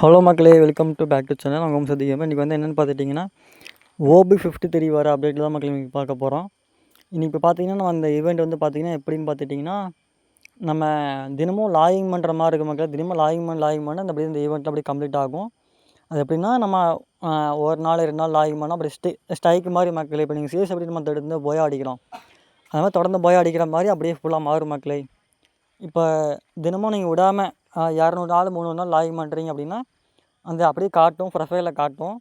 Hello மக்களே, welcome to back to channel. உங்கள் சதி கேமர். இன்றைக்கி வந்து என்னென்னு பார்த்துட்டிங்கன்னா, OB53 வர அப்டேட் தான் மக்கள் இன்றைக்கி பார்க்க போகிறோம். இன்றைக்கி இப்போ பார்த்திங்கன்னா நம்ம அந்த ஈவெண்ட் வந்து பார்த்திங்கன்னா எப்படின்னு பார்த்துட்டிங்கன்னா, நம்ம தினமும் லாகிங் பண்ணுற மாதிரி இருக்குது மக்கள். தினமும் லாகிங் பண்ண அந்த அப்படியே இந்த ஈவெண்ட்டில் அப்படியே கம்ப்ளீட் ஆகும். அது எப்படின்னா நம்ம ஒரு நாள் 2 நாள் லாகிங் பண்ணால் அப்படி ஸ்ட்ரைக் மாதிரி மக்களே. இப்போ நீங்கள் சிஎஸ் எப்படி நம்ம தொடர்ந்து போயா அடிக்கிறோம், அது மாதிரி தொடர்ந்து போயா அடிக்கிற மாதிரி அப்படியே ஃபுல்லாக மாறும் மக்களே. இப்போ தினமும் நீங்கள் விடாமல் 200 நாள் 300 நாள் லாகிங் பண்ணுறீங்க அப்படின்னா அந்த அப்படியே காட்டும், ப்ரொஃபைலில் காட்டும்.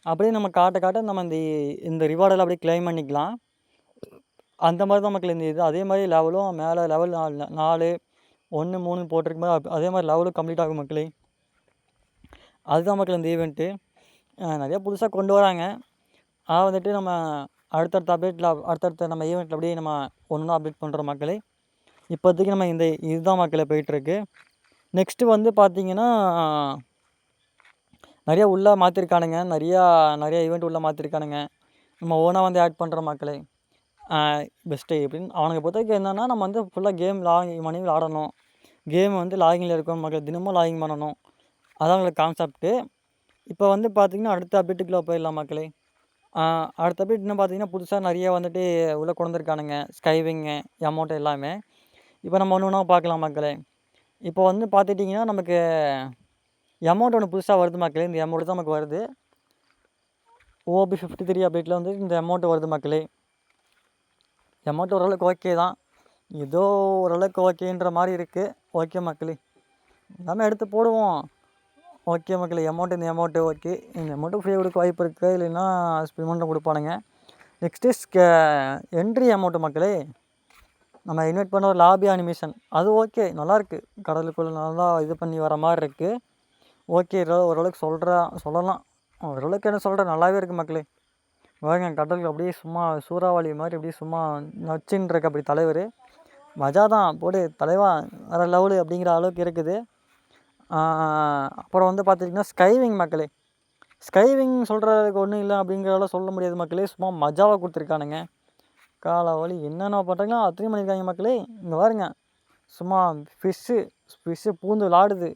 அப்படியே நம்ம காட்ட நம்ம இந்த ரிவார்டெல்லாம் அப்படியே கிளைம் பண்ணிக்கலாம். அந்த மாதிரி தான் மக்கள் இந்த இது. அதே மாதிரி லெவலும் மேலே லெவல் 4 1 3 போட்டிருக்கும்போது அதே மாதிரி லெவலும் கம்ப்ளீட் ஆகும் மக்களே. அதுதான் மக்கள் இந்த ஈவெண்ட்டு. நிறையா புதுசாக கொண்டு வராங்க. வந்துட்டு நம்ம அடுத்தடுத்த நம்ம ஈவெண்ட்டில் அப்படியே நம்ம ஒன்றா அப்டேட் பண்ணுறோம் மக்களே. இப்போதைக்கு நம்ம இதுதான் மக்களே போயிட்டுருக்கு. நெக்ஸ்ட்டு வந்து பார்த்திங்கன்னா நிறையா உள்ளே மாற்றிருக்கானுங்க. நிறையா ஈவெண்ட் உள்ளே மாற்றிருக்கானுங்க. நம்ம ஓனாக வந்து ஆட் பண்ணுற மக்களே. பெஸ்ட்டு எப்படின்னு அவனுக்கு பொறுத்தவரைக்கும் என்னென்னா, நம்ம வந்து ஃபுல்லாக கேம் லாகிங் பண்ணி விளாடணும். கேம் வந்து லாகிங்கில் இருக்கணும் மக்கள். தினமும் லாகிங் பண்ணணும். அதான் உங்களுக்கு கான்செப்ட்டு. இப்போ வந்து பார்த்திங்கன்னா அடுத்த அப்டேட்டுக்குள்ளே போயிடலாம் மக்களே. அடுத்த அப்டேட் என்ன பார்த்திங்கன்னா, புதுசாக நிறைய வந்துட்டு உள்ளே கொண்டு வந்திருக்கானுங்க. ஸ்கைவிங்கு, அமௌண்ட் எல்லாமே. இப்போ நம்ம ஒன்று ஒன்றா பார்க்கலாம் மக்களே. இப்போ வந்து பார்த்துட்டிங்கன்னா நமக்கு அமௌண்ட் ஒன்று புதுசாக வருது மக்களே. இந்த அமௌண்ட் தான் நமக்கு வருது. OB53 அப்டேட்டில் வந்து இந்த அமௌண்ட் வருது மக்களே. அமௌண்ட் ஓரளவுக்கு ஓகே தான். ஏதோ ஓரளவுக்கு ஓகேன்ற மாதிரி இருக்குது. ஓகே மக்களே, எல்லாமே எடுத்து போடுவோம். ஓகே மக்களே, இந்த அமௌண்ட்டு ஓகே. இந்த அமௌண்ட்டு ஃப்ரீயாக கொடுக்க வாய்ப்பு இருக்குது. இல்லைன்னா ஸ்பிமெண்ட்டும் கொடுப்பானுங்க. நெக்ஸ்ட்டு என்ட்ரி அமௌண்ட்டு மக்களே. நம்ம இன்வைட் பண்ண ஒரு லாபி அனிமேஷன் அது ஓகே, நல்லாயிருக்கு. கடலுக்குள்ளே நல்லா இது பண்ணி வர மாதிரி இருக்குது. ஓகே, ஓரளவுக்கு சொல்லலாம். ஓரளவுக்கு என்ன சொல்கிறேன், நல்லாவே இருக்குது மக்களே. பாருங்க, கடலுக்கு அப்படியே சும்மா சூறாவளி மாதிரி அப்படியே சும்மா நச்சுன்னு இருக்கு அப்படி தலைவர். மஜா தான், போடு தலைவா வேறு லெவலு அப்படிங்கிற அளவுக்கு இருக்குது. அப்புறம் வந்து பார்த்திங்கன்னா ஸ்கைவிங் மக்களே. ஸ்கைவிங் சொல்கிறதுக்கு ஒன்றும் இல்லை அப்படிங்கிறதெல்லாம் சொல்ல முடியாது மக்களே. சும்மா மஜாவாக கொடுத்துருக்கானுங்க. காலை என்னென்ன பண்ணுறாங்களோ அத்தனையும் பண்ணியிருக்காங்க மக்களே. இங்கே பாருங்க, சும்மா ஃபிஷ்ஷு பூந்து விளாடுது.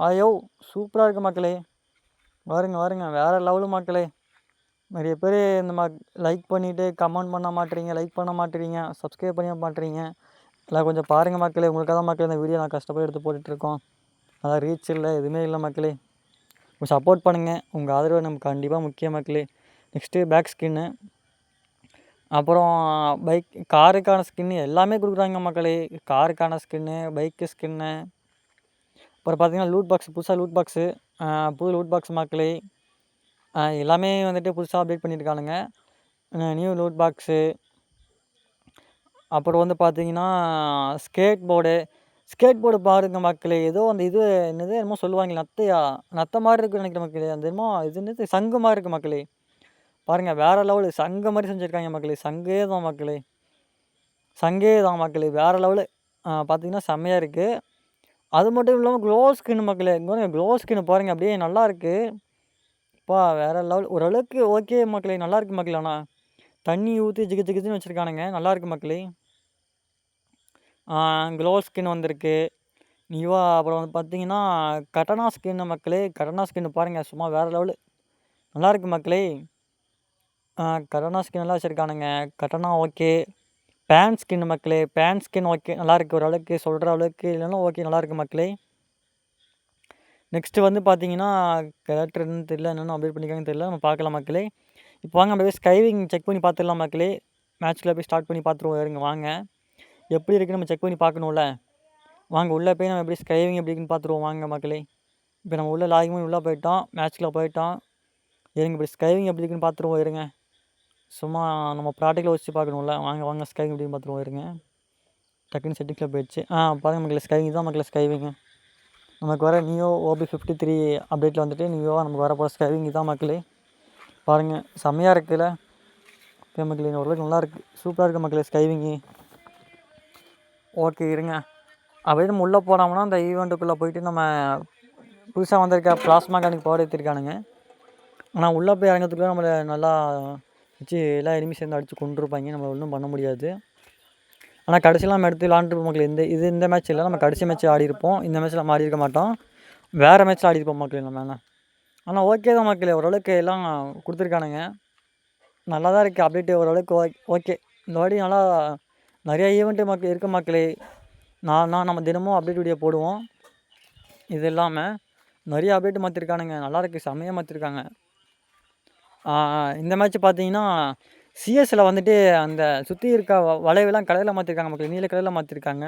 ஐயோ சூப்பராக இருக்குது மக்களே. பாருங்க வேறு லெவலு மக்களே. நிறைய பேர் இந்த மாதிரி லைக் பண்ணிவிட்டு கமெண்ட் பண்ண மாட்டேறீங்க, லைக் பண்ண மாட்டேறீங்க, சப்ஸ்கிரைப் பண்ண மாட்டேறீங்க. எல்லாம் கொஞ்சம் பாருங்கள் மக்களே. உங்களுக்காக தான் மக்களே இந்த வீடியோ நான் கஷ்டப்பட்டு எடுத்து போட்டுட்ருக்கோம். அதான் ரீச் இல்லை, எதுவுமே இல்லை மக்களே. கொஞ்சம் சப்போர்ட் பண்ணுங்கள். உங்கள் ஆதரவு நமக்கு கண்டிப்பாக முக்கியம் மக்களே. நெக்ஸ்ட்டு பேக் ஸ்கின்னு, அப்புறம் காருக்கான ஸ்கின்னு எல்லாமே கொடுக்குறாங்க மக்களே. காருக்கான ஸ்கின்னு, பைக்கு ஸ்கின்னு, அப்புறம் பார்த்திங்கன்னா லூட் பாக்ஸ், புதுசாக லூட் பாக்ஸு, புது லூட் பாக்ஸ் மக்களே. எல்லாமே வந்துட்டு புதுசாக அப்டேட் பண்ணியிருக்கானுங்க. New loot box. அப்புறம் வந்து பார்த்திங்கன்னா ஸ்கேட் போர்டு பாருங்கள் மக்களே. ஏதோ அந்த இது என்னமோ சொல்லுவாங்க, நத்தை மாதிரி இருக்குன்னு நினைக்கிறேன் மக்களே. அந்த என்னது சங்கு மாதிரி இருக்குது மக்களே. பாருங்கள், வேறு லெவலு. சங்கு மாதிரி செஞ்சுருக்காங்க மக்களே. சங்கே தான் மக்களே. வேறு லெவலு. பார்த்திங்கன்னா செம்மையாக இருக்குது. அது மட்டும் இல்லாமல் க்ளோ ஸ்கின் மக்களே. க்ளோ ஸ்கின் பாருங்கள், அப்படியே நல்லாயிருக்கு. வேறு லெவல். ஓரளவுக்கு ஓகே மக்களே, நல்லாயிருக்கு மக்களே. ஆனால் தண்ணி ஊற்றி ஜிகுன்னு வச்சுருக்கானுங்க. நல்லாயிருக்கு மக்களே. க்ளோ ஸ்கின் வந்திருக்கு நியூவாக. அப்புறம் வந்து பார்த்திங்கன்னா கட்டனா ஸ்கின்னு மக்களே. கட்டனா ஸ்கின்னு பாருங்கள், சும்மா வேறு லெவலு. நல்லாயிருக்கு மக்களே. கட்டனா ஸ்கின் நல்லா வச்சுருக்கானுங்க. கட்டனா ஓகே. பேன் ஸ்கின் மக்களே. பேன் ஸ்கின் ஓகே, நல்லாயிருக்கு. ஓரளவுக்கு சொல்கிற அளவுக்கு இல்லைன்னா ஓகே, நல்லாயிருக்கு மக்களே. நெக்ஸ்ட்டு வந்து பார்த்திங்கன்னா கேரக்டர் என்னன்னு தெரியல, என்னென்ன அப்டேட் பண்ணிக்காங்கன்னு தெரியல. நம்ம பார்க்கலாம் மக்களே. இப்போ வாங்க அப்படியே ஸ்கைவிங் செக் பண்ணி பார்த்துடலாம் மக்களே. மேட்ச்சில் போய் ஸ்டார்ட் பண்ணி பார்த்துருவோம். இருங்க வாங்க, எப்படி இருக்குன்னு நம்ம செக் பண்ணி பார்க்கணும்ல. வாங்க உள்ளே போய் நம்ம எப்படி ஸ்கைவிங் எப்படி இருக்குன்னு பார்த்துருவோம் வாங்க மக்களே. இப்போ நம்ம உள்ளே லாகிங் பண்ணி உள்ளே போயிட்டோம், மேட்ச்சில் போயிட்டோம். இருங்க இப்படி ஸ்கைவிங் எப்படி இருக்குன்னு பார்த்துருவோம். இருங்க, சும்மா நம்ம ப்ராக்டிக்கலை வச்சு பார்க்கணும்ல. வாங்க ஸ்கைவிங் எப்படின்னு பார்த்துருவோம். இருங்க, டக்குன்னு செட்டிங்ஸில் போயிடுச்சு. பாருங்கள் மக்களே, ஸ்கைவிங் தான் மக்களே. ஸ்கைவிங்கு நமக்கு வர நியூ OB53 அப்டேட்டில் வந்துட்டு நியூவாக நமக்கு வர போகிற ஸ்கைவிங் தான் மக்களே. பாருங்கள், செம்மையாக இருக்குல்ல. ஓகே மக்களே, ஓரளவுக்கு நல்லாயிருக்கு. சூப்பராக இருக்குது மக்களே ஸ்கைவிங்கு. ஓகே இருங்க, அப்படியே நம்ம உள்ளே போனோம்னா அந்த ஈவெண்ட்டுக்குள்ளே போயிட்டு நம்ம புதுசாக வந்திருக்க பிளாஸ்மா கனுக்கு பவர் ஏற்றிருக்கானுங்க. ஆனால் உள்ளே போய் இறங்கிறதுக்குள்ளே நம்மளை நல்லா வச்சு எல்லா எனிமி சேர்ந்து அடித்து கொண்டுருப்பாங்க. நம்மளை ஒன்றும் பண்ண முடியாது. ஆனால் கடைசியில் நம்ம எடுத்து விளாண்டுருப்போம் மக்களே. இந்த மேட்ச் இல்லை, நம்ம கடைசி மேட்ச் ஆடி இருப்போம். இந்த மேட்ச்சில் நம்ம ஆடி இருக்க மாட்டோம். வேறு மேட்ச் ஆடிருப்போம் மக்களே நம்ம என்ன. ஆனால் ஓகே தான் மக்களே, ஓரளவுக்கு எல்லாம் கொடுத்துருக்கானுங்க. நல்லா தான் இருக்குது அப்டேட்டு, ஓரளவுக்கு ஓகே. இந்த வாட்டி நல்லா நிறையா ஈவெண்ட்டு மக்கள் இருக்குது மக்களே. நம்ம தினமும் அப்டேட் வீடியோ போடுவோம். இது இல்லாமல் நிறைய அப்டேட் மாற்றிருக்கானுங்க, நல்லாயிருக்கு, செம்மையாக மாற்றிருக்காங்க. இந்த மேட்ச் பார்த்தீங்கன்னா சிஎஸ்சில் வந்துட்டு அந்த சுற்றி இருக்க வளைவெல்லாம் கலரில் மாற்றிருக்காங்க மக்களே, நீல கலரில் மாற்றிருக்காங்க.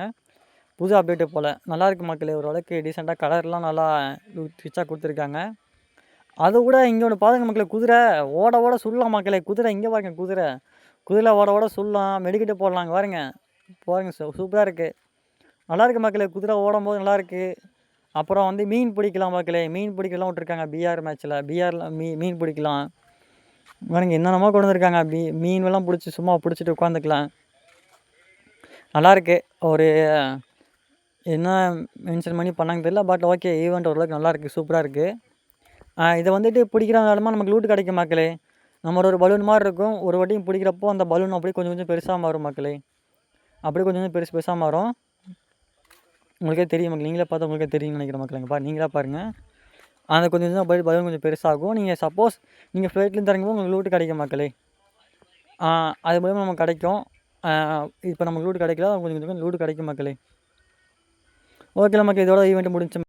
புது அப்டேட்டு போல். நல்லாயிருக்கு மக்களே, ஓரளவுக்கு டீசெண்டாக கலர்லாம் நல்லா ரிச்சாக கொடுத்துருக்காங்க. அதை விட இங்கே ஒன்று பாருங்க மக்களே, குதிரை ஓட ஓட சுடலாம் மக்களே. குதிரை இங்கே பாருங்க, குதிரை ஓட ஓட சுடலாம், மெடிக்கிட்டு போடலாங்க பாருங்க சூப்பராக இருக்குது. நல்லாயிருக்கு மக்களே, குதிரை ஓடும் போது நல்லாயிருக்கு. அப்புறம் வந்து மீன் பிடிக்கலாம் மக்களே, மீன் பிடிக்கலாம் விட்ருக்காங்க பிஆர் மேட்ச்சில். பிஆரில் மீன் பிடிக்கலாம் பாருங்க, என்னென்னமோ கொண்டு வந்திருக்காங்க. மீன்லாம் பிடிச்சி சும்மா பிடிச்சிட்டு உட்காந்துக்கலாம். நல்லாயிருக்கு. ஒரு என்ன மென்ஷன் பண்ணி பண்ணாங்க தெரியல, பட் ஓகே, ஈவெண்ட் ஓரளவுக்கு நல்லாயிருக்கு, சூப்பராக இருக்குது. இதை வந்துட்டு பிடிக்கிறனாலுமா நமக்கு லூட் கிடைக்கும் மக்களே. நம்ம ஒரு பலூன் மாதிரி இருக்கும், ஒரு வாட்டியும் பிடிக்கிறப்போ அந்த பலூன் அப்படியே கொஞ்சம் கொஞ்சம் பெருசாக மாறும் மக்களே. அப்படியே கொஞ்சம் கொஞ்சம் பெருசாக மாறும். உங்களுக்கே தெரியும் மக்களே, நீங்களே பார்த்தா உங்களுக்கே தெரியும்னு நினைக்கிற மக்களுங்க. நீங்களே பாருங்கள், அந்த கொஞ்சம் கொஞ்சம் பலூன் கொஞ்சம் பெருசாகும். நீங்கள் சப்போஸ் நீங்கள் ஃப்ளைட்லேருந்து இறங்கும்போது உங்களுக்கு லூட்டு கிடைக்கும் மக்களே. அது மூலமாக நமக்கு கிடைக்கும். இப்போ நமக்கு லூட் கிடைக்கல, கொஞ்சம் கொஞ்சம் லூட் கிடைக்கும் மக்களே. ஓகே நமக்கு இதோட ஈவெண்ட் முடிஞ்சு.